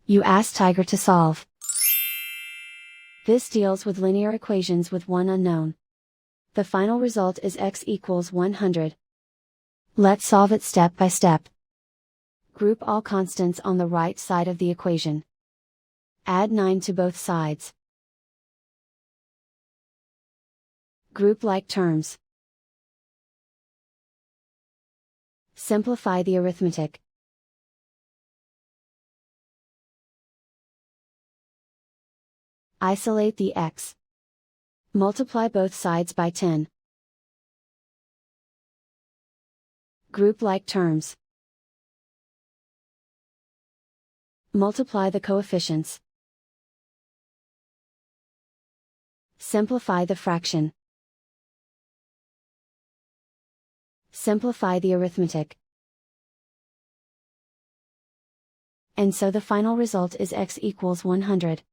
You ask Tiger to solve. This deals with linear equations with one unknown. The final result is x equals 100. Let's solve it step by step. Group all constants on the right side of the equation. Add 9 to both sides. Group like terms. Simplify the arithmetic. Isolate the x. Multiply both sides by 10. Group like terms. Multiply the coefficients. Simplify the fraction. Simplify the arithmetic. And so the final result is x equals 100.